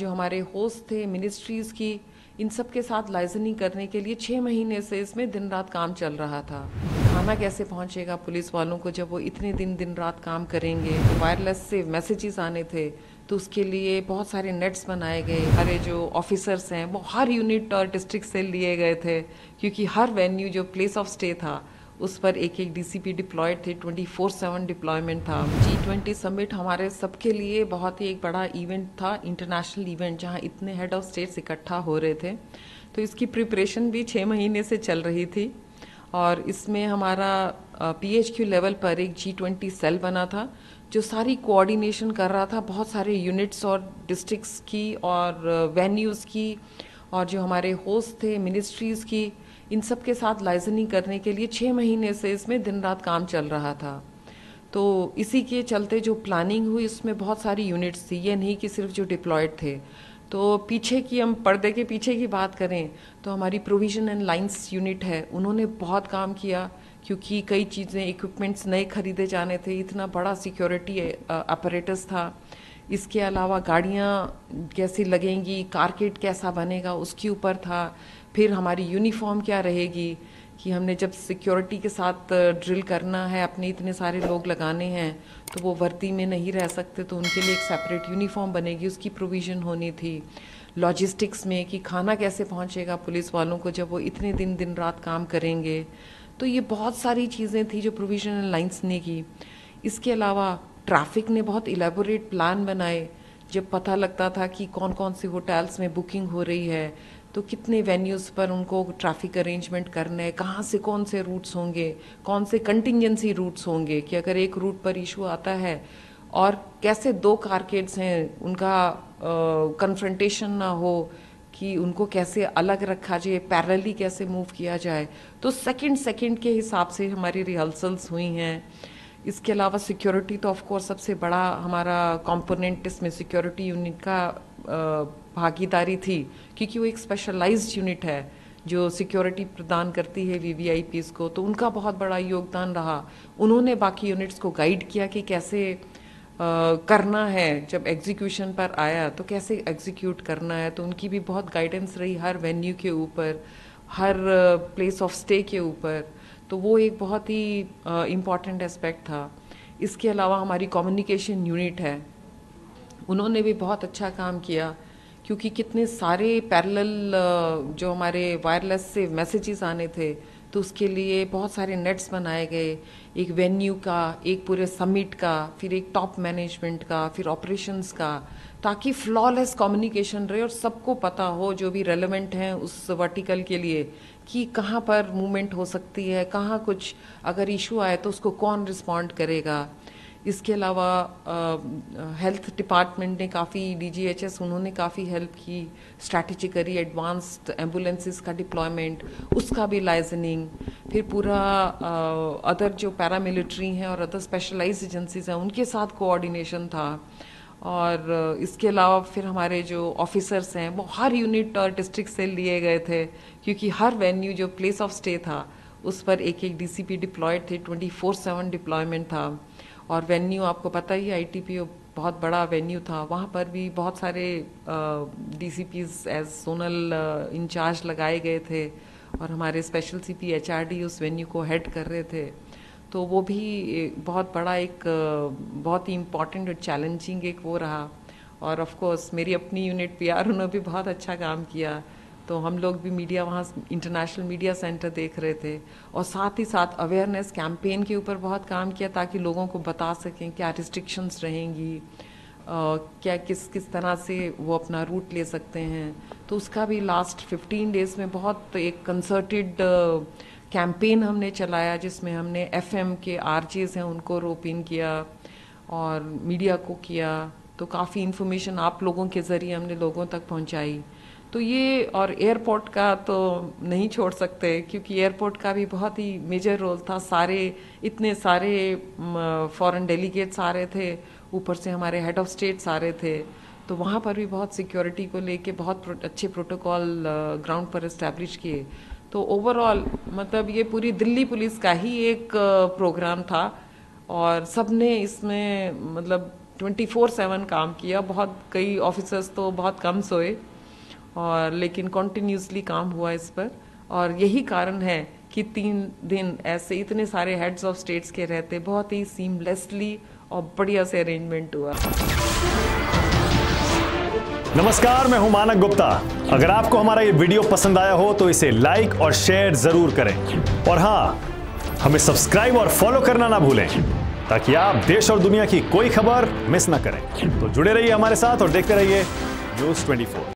जो हमारे होस्ट थे मिनिस्ट्रीज की, इन सब के साथ लाइजनिंग करने के लिए 6 महीने से इसमें दिन रात काम चल रहा था। खाना कैसे पहुंचेगा पुलिस वालों को जब वो इतने दिन रात काम करेंगे। वायरलेस से मैसेजेस आने थे तो उसके लिए बहुत सारे नेट्स बनाए गए। हमारे जो ऑफिसर्स हैं वो हर यूनिट और डिस्ट्रिक्ट से लिए गए थे, क्योंकि हर वेन्यू जो प्लेस ऑफ स्टे था उस पर एक एक डीसीपी डिप्लॉयड थे। 24/7 डिप्लॉयमेंट था। G20 समिट हमारे सबके लिए बहुत ही एक बड़ा इवेंट था, इंटरनेशनल इवेंट, जहां इतने हेड ऑफ स्टेट्स इकट्ठा हो रहे थे। तो इसकी प्रिपरेशन भी 6 महीने से चल रही थी और इसमें हमारा PHQ लेवल पर एक G20 सेल बना था जो सारी कोऑर्डिनेशन कर रहा था बहुत सारे यूनिट्स और डिस्ट्रिक्ट्स की और वेन्यूज़ की, और जो हमारे होस्ट थे मिनिस्ट्रीज़ की, इन सब के साथ लाइजनिंग करने के लिए 6 महीने से इसमें दिन रात काम चल रहा था। तो इसी के चलते जो प्लानिंग हुई उसमें बहुत सारी यूनिट्स थी, ये नहीं कि सिर्फ जो डिप्लॉयड थे। तो पीछे की, हम पर्दे के पीछे की बात करें तो हमारी प्रोविजन एंड लाइंस यूनिट है, उन्होंने बहुत काम किया, क्योंकि कई चीज़ें, इक्विपमेंट्स नए खरीदे जाने थे, इतना बड़ा सिक्योरिटी अपरेटस था। इसके अलावा गाड़ियाँ कैसी लगेंगी, कारकेट कैसा बनेगा, उसके ऊपर था। फिर हमारी यूनिफॉर्म क्या रहेगी, कि हमने जब सिक्योरिटी के साथ ड्रिल करना है, अपने इतने सारे लोग लगाने हैं, तो वो वर्दी में नहीं रह सकते, तो उनके लिए एक सेपरेट यूनिफॉर्म बनेगी, उसकी प्रोविज़न होनी थी। लॉजिस्टिक्स में कि खाना कैसे पहुंचेगा पुलिस वालों को जब वो इतने दिन रात काम करेंगे। तो ये बहुत सारी चीज़ें थी जो प्रोविजनल लाइंस ने की। इसके अलावा ट्रैफिक ने बहुत इलेबोरेट प्लान बनाए। जब पता लगता था कि कौन कौन से होटल्स में बुकिंग हो रही है, तो कितने वेन्यूज़ पर उनको ट्रैफिक अरेंजमेंट करना है, कहाँ से कौन से रूट्स होंगे, कौन से कंटिजेंसी रूट्स होंगे, कि अगर एक रूट पर इशू आता है और कैसे दो कारकेड्स हैं उनका कन्फ्रंटेशन ना हो, कि उनको कैसे अलग रखा जाए, पैरेलली कैसे मूव किया जाए। तो सेकंड के हिसाब से हमारी रिहर्सल्स हुई हैं। इसके अलावा सिक्योरिटी तो ऑफ कोर्स सबसे बड़ा हमारा कंपोनेंट इसमें सिक्योरिटी यूनिट का भागीदारी थी, क्योंकि वो एक स्पेशलाइज्ड यूनिट है जो सिक्योरिटी प्रदान करती है VVIPs को, तो उनका बहुत बड़ा योगदान रहा। उन्होंने बाकी यूनिट्स को गाइड किया कि कैसे करना है, जब एग्जीक्यूशन पर आया तो कैसे एग्जीक्यूट करना है। तो उनकी भी बहुत गाइडेंस रही हर वेन्यू के ऊपर, हर प्लेस ऑफ स्टे के ऊपर। तो वो एक बहुत ही इम्पॉर्टेंट एस्पेक्ट था। इसके अलावा हमारी कम्युनिकेशन यूनिट है, उन्होंने भी बहुत अच्छा काम किया, क्योंकि कितने सारे पैरेलल जो हमारे वायरलेस से मैसेजेस आने थे, तो उसके लिए बहुत सारे नेट्स बनाए गए, एक वेन्यू का, एक पूरे समिट का, फिर एक टॉप मैनेजमेंट का, फिर ऑपरेशंस का, ताकि फ्लॉलेस कम्युनिकेशन रहे और सबको पता हो जो भी रेलेवेंट हैं उस वर्टिकल के लिए, कि कहाँ पर मूवमेंट हो सकती है, कहाँ कुछ अगर इशू आए तो उसको कौन रिस्पॉन्ड करेगा। इसके अलावा हेल्थ डिपार्टमेंट ने काफ़ी, DGHS उन्होंने काफ़ी हेल्प की, स्ट्रैटेजी करी, एडवांस्ड एम्बुलेंसेस का डिप्लॉयमेंट, उसका भी लाइजनिंग, फिर पूरा अदर जो पैरामिलिट्री हैं और अदर स्पेशलाइज्ड एजेंसीज हैं उनके साथ कोऑर्डिनेशन था। और इसके अलावा फिर हमारे जो ऑफिसर्स हैं वो हर यूनिट और डिस्ट्रिक्ट से लिए गए थे, क्योंकि हर वेन्यू जो प्लेस ऑफ स्टे था उस पर एक एक DCP डिप्लॉयड थे। 24/7 डिप्लॉयमेंट था। और वेन्यू आपको पता ही, ITPO बहुत बड़ा वेन्यू था, वहाँ पर भी बहुत सारे DCPs एज जोनल इंचार्ज लगाए गए थे, और हमारे स्पेशल CP HRD उस वेन्यू को हेड कर रहे थे। तो वो भी बहुत बड़ा एक बहुत ही इम्पॉर्टेंट और चैलेंजिंग एक वो रहा। और ऑफ कोर्स मेरी अपनी यूनिट PR, उन्होंने भी बहुत अच्छा काम किया। तो हम लोग भी मीडिया, वहाँ इंटरनेशनल मीडिया सेंटर देख रहे थे, और साथ ही साथ अवेयरनेस कैंपेन के ऊपर बहुत काम किया, ताकि लोगों को बता सकें क्या रिस्ट्रिक्शंस रहेंगी, क्या किस तरह से वो अपना रूट ले सकते हैं। तो उसका भी लास्ट 15 डेज में बहुत एक कंसर्टेड कैंपेन हमने चलाया, जिसमें हमने FM के RJs हैं उनको रोप इन किया और मीडिया को किया। तो काफ़ी इन्फॉर्मेशन आप लोगों के ज़रिए हमने लोगों तक पहुंचाई। तो ये, और एयरपोर्ट का तो नहीं छोड़ सकते, क्योंकि एयरपोर्ट का भी बहुत ही मेजर रोल था। इतने सारे फॉरेन डेलीगेट्स आ रहे थे, ऊपर से हमारे हेड ऑफ स्टेट्स आ रहे थे, तो वहाँ पर भी बहुत सिक्योरिटी को लेके बहुत अच्छे प्रोटोकॉल ग्राउंड पर इस्टेब्लिश किए। तो ओवरऑल मतलब ये पूरी दिल्ली पुलिस का ही एक प्रोग्राम था, और सबने इसमें मतलब 24/7 काम किया। बहुत कई ऑफिसर्स तो बहुत कम सोए, और लेकिन कॉन्टिन्यूसली काम हुआ इस पर। और यही कारण है कि 3 दिन ऐसे इतने सारे हेड्स ऑफ स्टेट्स के रहते बहुत ही सीमलेसली और बढ़िया से अरेंजमेंट हुआ। नमस्कार, मैं हूं मानक गुप्ता। अगर आपको हमारा ये वीडियो पसंद आया हो तो इसे लाइक और शेयर जरूर करें, और हां, हमें सब्सक्राइब और फॉलो करना ना भूलें ताकि आप देश और दुनिया की कोई खबर मिस ना करें। तो जुड़े रहिए हमारे साथ और देखते रहिए न्यूज़ 24।